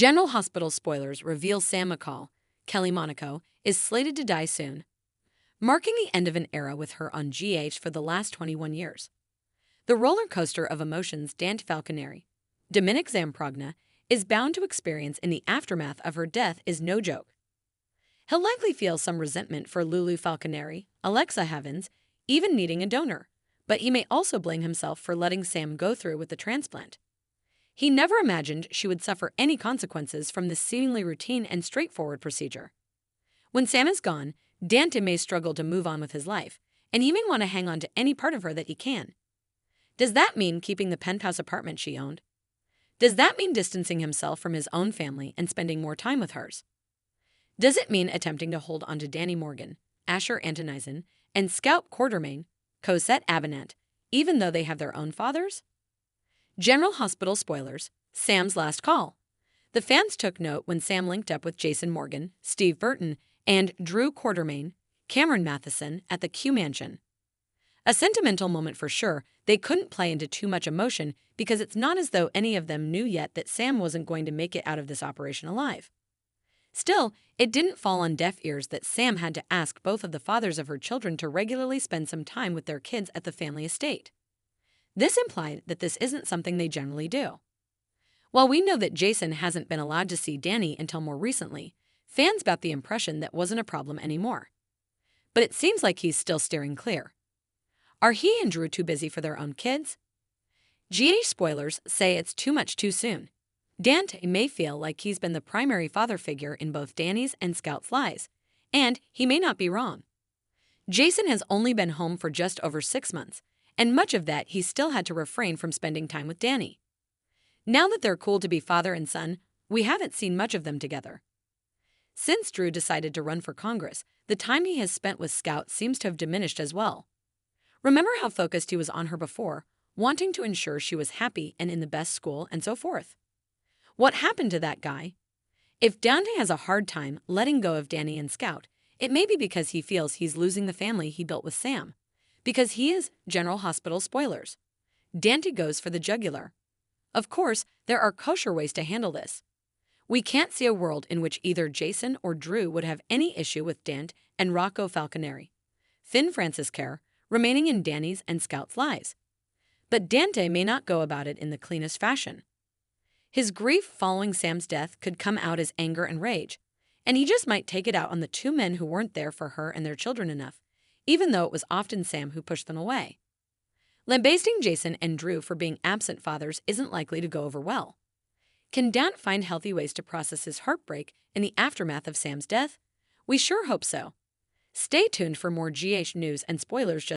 General Hospital spoilers reveal Sam McCall, Kelly Monaco, is slated to die soon, marking the end of an era with her on GH for the last 21 years. The roller coaster of emotions Dante Falconeri, Dominic Zamprogna, is bound to experience in the aftermath of her death is no joke. He'll likely feel some resentment for Lulu Falconeri, Alexa Havens, even needing a donor, but he may also blame himself for letting Sam go through with the transplant. He never imagined she would suffer any consequences from this seemingly routine and straightforward procedure. When Sam is gone, Dante may struggle to move on with his life, and he may want to hang on to any part of her that he can. Does that mean keeping the penthouse apartment she owned? Does that mean distancing himself from his own family and spending more time with hers? Does it mean attempting to hold on to Danny Morgan, Asher Antonisen, and Scout Quartermain, Cosette Avenant, even though they have their own fathers? General Hospital spoilers, Sam's last call. The fans took note when Sam linked up with Jason Morgan, Steve Burton, and Drew Quartermain, Cameron Matheson at the Q Mansion. A sentimental moment for sure. They couldn't play into too much emotion because it's not as though any of them knew yet that Sam wasn't going to make it out of this operation alive. Still, it didn't fall on deaf ears that Sam had to ask both of the fathers of her children to regularly spend some time with their kids at the family estate. This implied that this isn't something they generally do. While we know that Jason hasn't been allowed to see Danny until more recently, fans got the impression that wasn't a problem anymore. But it seems like he's still steering clear. Are he and Drew too busy for their own kids? GH spoilers say it's too much too soon. Dante may feel like he's been the primary father figure in both Danny's and Scout's lives, and he may not be wrong. Jason has only been home for just over 6 months, and much of that he still had to refrain from spending time with Danny. Now that they're cool to be father and son, we haven't seen much of them together. Since Drew decided to run for Congress, the time he has spent with Scout seems to have diminished as well. Remember how focused he was on her before, wanting to ensure she was happy and in the best school and so forth? What happened to that guy? If Dante has a hard time letting go of Danny and Scout, it may be because he feels he's losing the family he built with Sam. Because he is General Hospital spoilers. Dante goes for the jugular. Of course, there are kosher ways to handle this. We can't see a world in which either Jason or Drew would have any issue with Dante and Rocco Falconeri, Finn Francis Kerr, remaining in Danny's and Scout's lives. But Dante may not go about it in the cleanest fashion. His grief following Sam's death could come out as anger and rage, and he just might take it out on the two men who weren't there for her and their children enough, even though it was often Sam who pushed them away. Lambasting Jason and Drew for being absent fathers isn't likely to go over well. Can Dante find healthy ways to process his heartbreak in the aftermath of Sam's death? We sure hope so. Stay tuned for more GH news and spoilers.